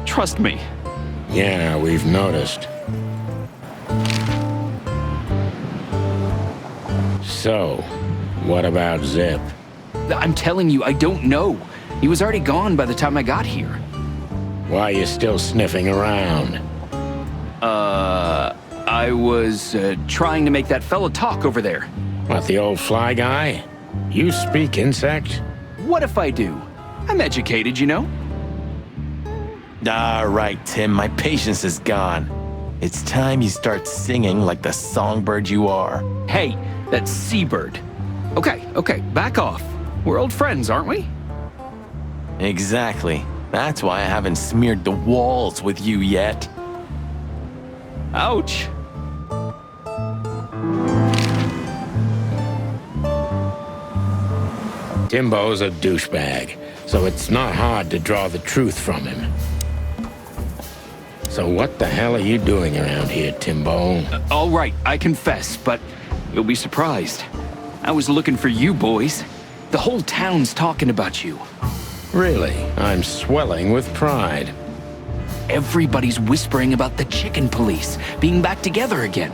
I: Trust me.
A: Yeah, we've noticed. So, what about Zip?
I: I'm telling you, I don't know. He was already gone by the time I got here.
A: Why are you still sniffing around?
I: I was trying to make that fella talk over there.
A: What, the old fly guy? You speak insect?
I: What if I do? I'm educated, you know?
B: All right, Tim, my patience is gone. It's time you start singing like the songbird you are.
I: Hey, that's Seabird. Okay, back off. We're old friends, aren't we?
B: Exactly. That's why I haven't smeared the walls with you yet.
I: Ouch.
A: Timbo's a douchebag, so it's not hard to draw the truth from him. So what the hell are you doing around here, Timbo?
I: All right, I confess, but you'll be surprised. I was looking for you boys. The whole town's talking about you.
A: Really? I'm swelling with pride.
I: everybody's whispering about the chicken police being back together again.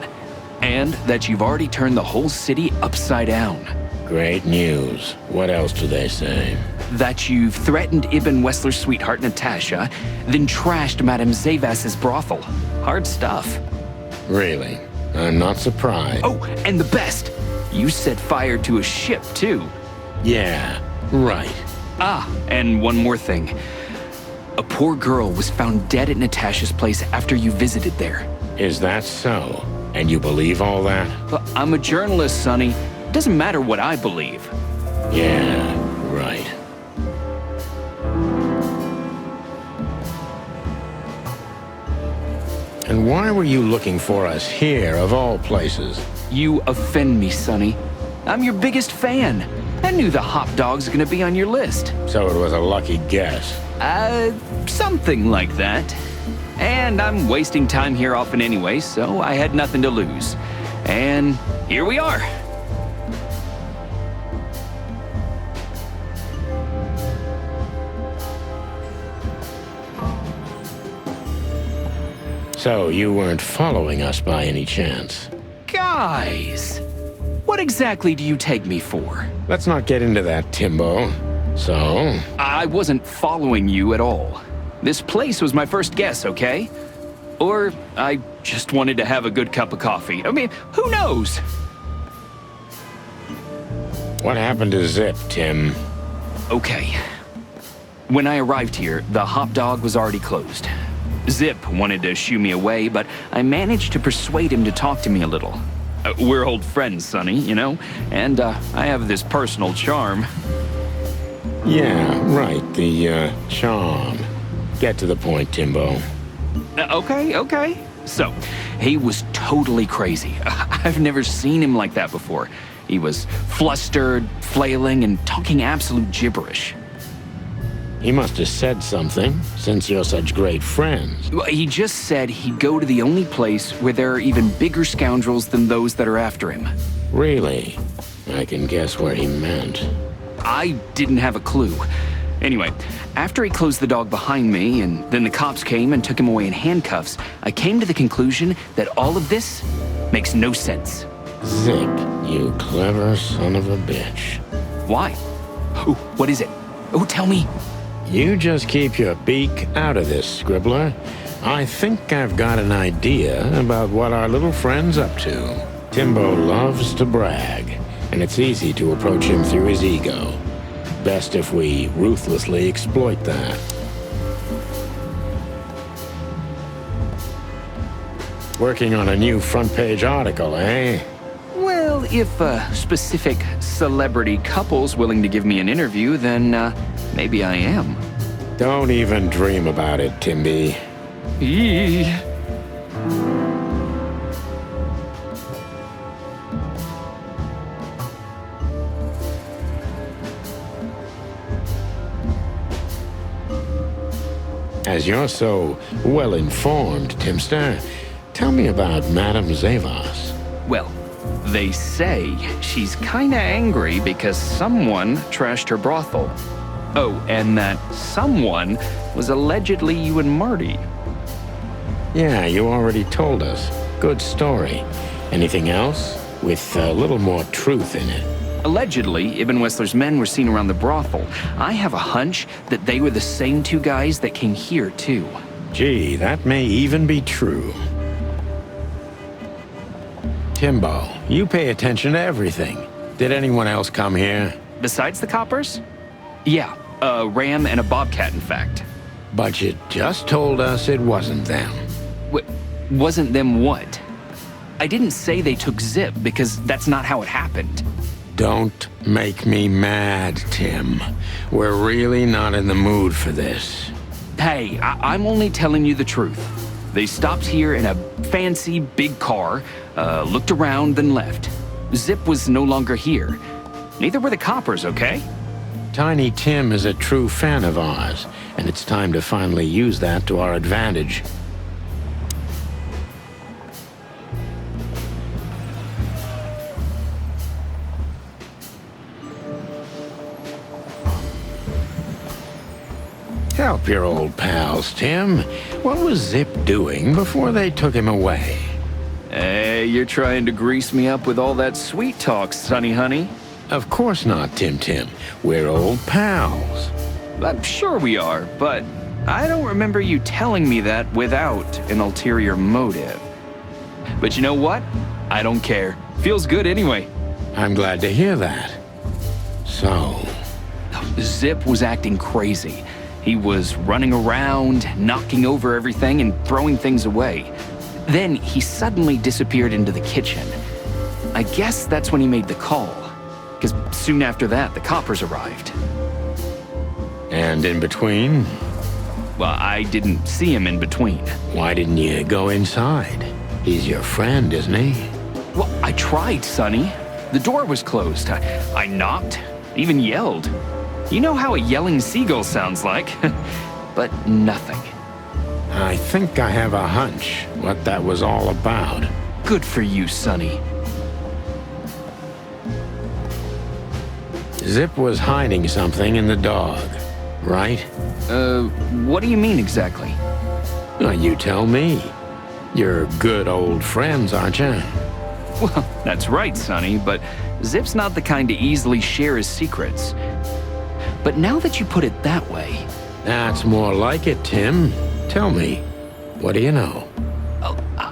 I: And that you've already turned the whole city upside down.
A: Great news. What else do they say?
I: That you've threatened Ibn Wessler's sweetheart Natasha, then trashed Madame Zavas's brothel. Hard stuff.
A: Really? I'm not surprised.
I: Oh, and the best! You set fire to a ship, too.
A: Yeah, right.
I: Ah, and one more thing. A poor girl was found dead at Natasha's place after you visited there.
A: Is that so? And you believe all that?
I: But I'm a journalist, Sonny. Doesn't matter what I believe.
A: Yeah, right. And why were you looking for us here, of all places?
I: You offend me, Sonny. I'm your biggest fan. I knew the hop dog's gonna be on your list.
A: So it was a lucky guess.
I: Something like that. And I'm wasting time here often anyway, so I had nothing to lose. And here we are.
A: So you weren't following us by any chance?
I: Guys, what exactly do you take me for?
A: Let's not get into that, Timbo. So?
I: I wasn't following you at all. This place was my first guess, okay? Or I just wanted to have a good cup of coffee. I mean, who knows?
A: What happened to Zip, Tim?
I: Okay. When I arrived here, the hop dog was already closed. Zip wanted to shoo me away, but I managed to persuade him to talk to me a little. We're old friends, Sonny, you know? And I have this personal charm.
A: Yeah, right, the charm. Get to the point, Timbo.
I: Okay. So, he was totally crazy. I've never seen him like that before. He was flustered, flailing, and talking absolute gibberish.
A: He must have said something, since you're such great friends.
I: He just said he'd go to the only place where there are even bigger scoundrels than those that are after him.
A: Really? I can guess where he meant.
I: I didn't have a clue. Anyway, after he closed the dog behind me, and then the cops came and took him away in handcuffs, I came to the conclusion that all of this makes no sense.
A: Zip, you clever son of a bitch.
I: Why? Oh, what is it? Oh, tell me.
A: You just keep your beak out of this, Scribbler. I think I've got an idea about what our little friend's up to. Timbo loves to brag, and it's easy to approach him through his ego. Best if we ruthlessly exploit that. Working on a new front-page article, eh?
I: Well, if a specific celebrity couple's willing to give me an interview, then maybe I am.
A: Don't even dream about it, Timby.
I: Eee.
A: As you're so well-informed, Timster, tell me about Madame Zavas.
I: Well, they say she's kinda angry because someone trashed her brothel. Oh, and that someone was allegedly you and Marty.
A: Yeah, you already told us. Good story. Anything else? With a little more truth in it.
I: Allegedly, Ibn Wessler's men were seen around the brothel. I have a hunch that they were the same two guys that came here, too.
A: Gee, that may even be true. Timbo, you pay attention to everything. Did anyone else come here?
I: Besides the coppers? Yeah, a ram and a bobcat, in fact.
A: But you just told us it wasn't them.
I: Wasn't them what? I didn't say they took Zip, because that's not how it happened.
A: Don't make me mad, Tim. We're really not in the mood for this.
I: Hey, I'm only telling you the truth. They stopped here in a fancy big car, looked around, then left. Zip was no longer here. Neither were the coppers, okay?
A: Tiny Tim is a true fan of ours, and it's time to finally use that to our advantage. Help your old pals, Tim. What was Zip doing before they took him away?
I: Hey, you're trying to grease me up with all that sweet talk, Sonny honey.
A: Of course not, Tim. We're old pals.
I: I'm sure we are, but I don't remember you telling me that without an ulterior motive. But you know what? I don't care. Feels good anyway.
A: I'm glad to hear that. So...
I: Zip was acting crazy. He was running around, knocking over everything and throwing things away. Then he suddenly disappeared into the kitchen. I guess that's when he made the call, because soon after that, the coppers arrived.
A: And in between?
I: Well, I didn't see him in between.
A: Why didn't you go inside? He's your friend, isn't he?
I: Well, I tried, Sonny. The door was closed. I knocked, even yelled. You know how a yelling seagull sounds like. But nothing.
A: I think I have a hunch what that was all about.
I: Good for you, Sonny.
A: Zip was hiding something in the dog, right?
I: What do you mean exactly?
A: Well, you tell me. You're good old friends, aren't you?
I: Well, that's right, Sonny, but Zip's not the kind to easily share his secrets. But now that you put it that way...
A: That's more like it, Tim. Tell me, what do you know?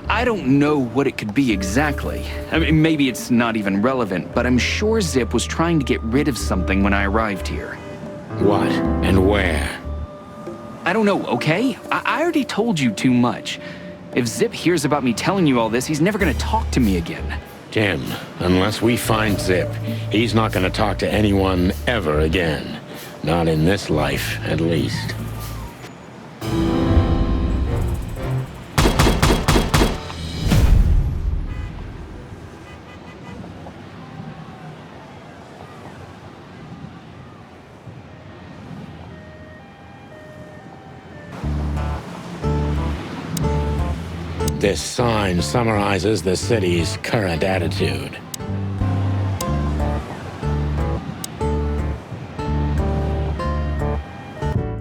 I: I don't know what it could be exactly. I mean, maybe it's not even relevant, but I'm sure Zip was trying to get rid of something when I arrived here.
A: What and where?
I: I don't know, okay? I already told you too much. If Zip hears about me telling you all this, he's never gonna talk to me again.
A: Tim, unless we find Zip, he's not gonna talk to anyone ever again. Not in this life, at least. This sign summarizes the city's current attitude.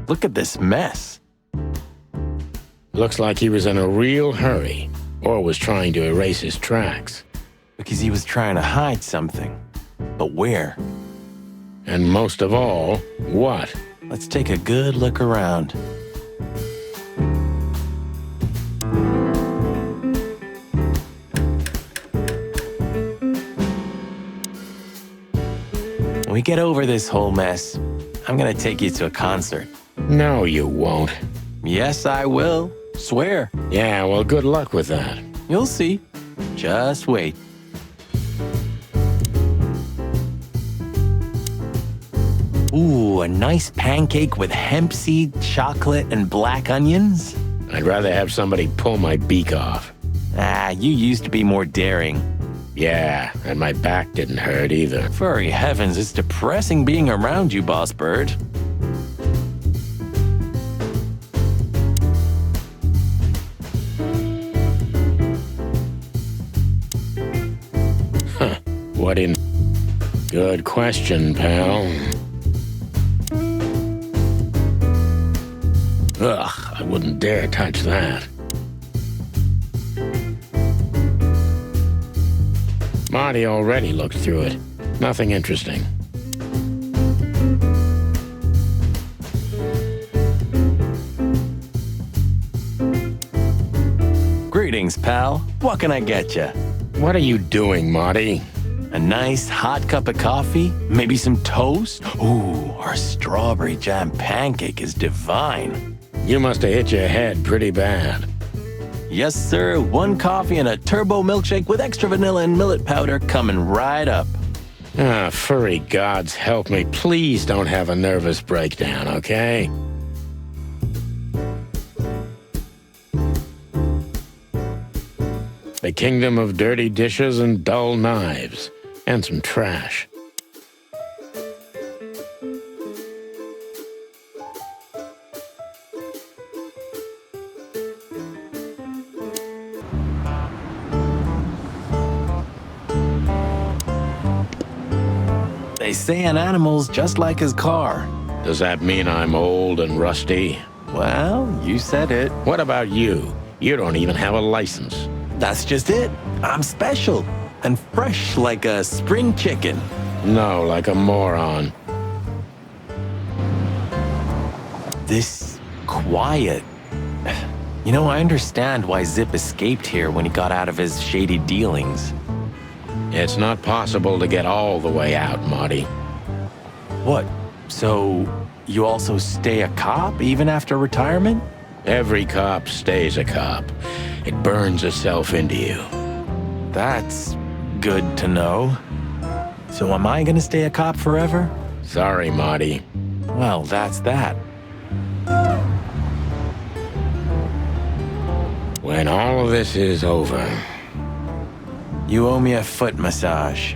B: Look at this mess.
A: Looks like he was in a real hurry, or was trying to erase his tracks.
B: Because he was trying to hide something. But where?
A: And most of all, what?
B: Let's take a good look around. When we get over this whole mess, I'm gonna take you to a concert.
A: No, you won't.
B: Yes, I will. Swear.
A: Yeah, well, good luck with that.
B: You'll see. Just wait. Ooh, a nice pancake with hemp seed, chocolate, and black onions?
A: I'd rather have somebody pull my beak off.
B: Ah, you used to be more daring.
A: Yeah, and my back didn't hurt either.
B: Furry heavens, it's depressing being around you, Boss Bird.
A: Huh, what in... Good question, pal. Ugh, I wouldn't dare touch that. Marty already looked through it. Nothing interesting.
B: Greetings, pal. What can I get you?
A: What are you doing, Marty?
B: A nice hot cup of coffee? Maybe some toast? Ooh, our strawberry jam pancake is divine.
A: You must have hit your head pretty bad.
B: Yes, sir. 1 coffee and a turbo milkshake with extra vanilla and millet powder coming right up.
A: Ah, furry gods help me. Please don't have a nervous breakdown, okay? The kingdom of dirty dishes and dull knives. And some trash.
B: They say an animal's just like his car.
A: Does that mean I'm old and rusty?
B: Well, you said it.
A: What about you? You don't even have a license.
B: That's just it. I'm special and fresh like a spring chicken.
A: No, like a moron.
B: This quiet. You know, I understand why Zip escaped here when he got out of his shady dealings.
A: It's not possible to get all the way out, Marty.
B: What? So, you also stay a cop even after retirement?
A: Every cop stays a cop. It burns itself into you.
B: That's good to know. So am I gonna stay a cop forever?
A: Sorry, Marty.
B: Well, that's that.
A: When all of this is over,
B: You owe me a foot massage.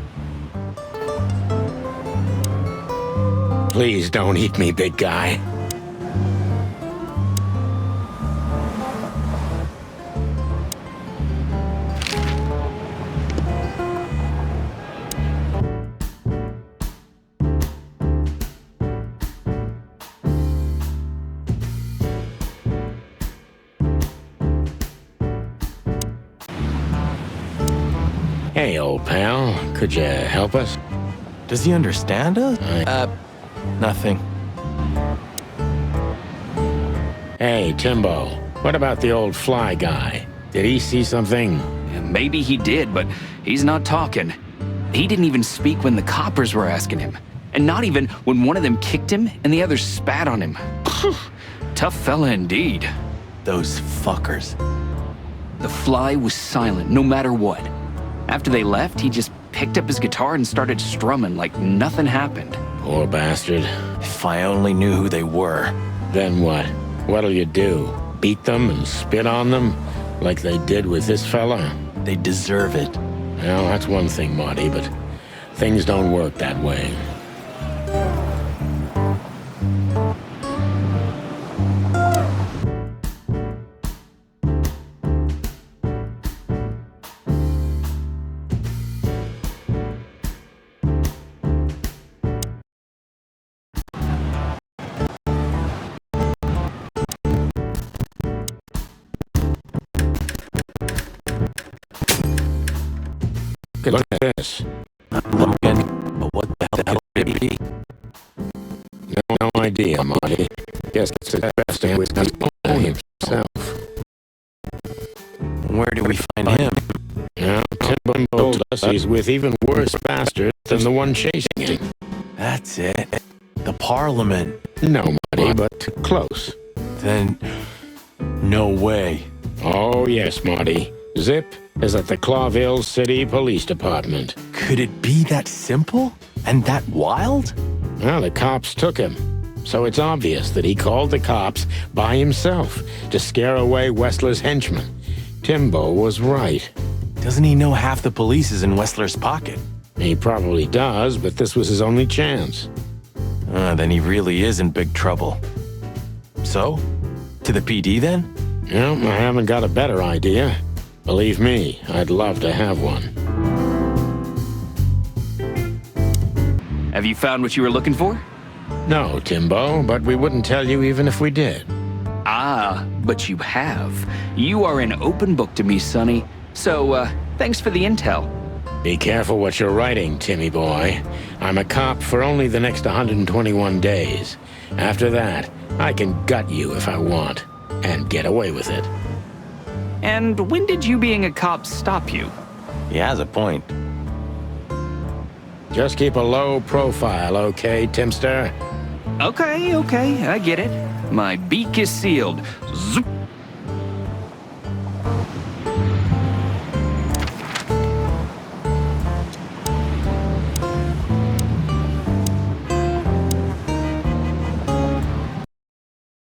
A: please don't eat me, big guy. Hey, old pal, could you help us?
B: Does he understand us? Nothing.
A: Hey, Timbo, what about the old fly guy? Did he see something?
I: Maybe he did, but he's not talking. He didn't even speak when the coppers were asking him. And not even when one of them kicked him and the others spat on him. Tough fella indeed.
B: Those fuckers.
I: The fly was silent, no matter what. After they left, he just picked up his guitar and started strumming like nothing happened.
A: Poor bastard.
B: If I only knew who they were.
A: Then what? What'll you do? Beat them and spit on them? Like they did with this fella?
B: They deserve it.
A: Well, that's one thing, Marty, but things don't work that way. Look at this.
B: Pumpkin, but what the hell could it be?
A: No idea, Marty. Guess it's the best to with himself.
B: Where do we find him?
A: Now, Timbo told us he's with even worse bastards than the one chasing him.
B: That's it. The Parliament.
A: No, Marty, but close.
B: Then, no way.
A: Oh, yes, Marty. Zip is at the Clawville City Police Department.
B: Could it be that simple? And that wild?
A: Well, the cops took him. So it's obvious that he called the cops by himself to scare away Wessler's henchmen. Timbo was right.
B: Doesn't he know half the police is in Wessler's pocket?
A: He probably does, but this was his only chance.
B: Then he really is in big trouble. So? To the PD then?
A: Well, I haven't got a better idea. Believe me, I'd love to have one.
I: Have you found what you were looking for?
A: No, Timbo, but we wouldn't tell you even if we did.
I: Ah, but you have. You are an open book to me, Sonny. So, thanks for the intel.
A: Be careful what you're writing, Timmy boy. I'm a cop for only the next 121 days. After that, I can gut you if I want, and get away with it.
I: And when did you being a cop stop you?
B: He has a point.
A: Just keep a low profile, okay, Timster?
I: Okay, I get it. My beak is sealed. Zoop.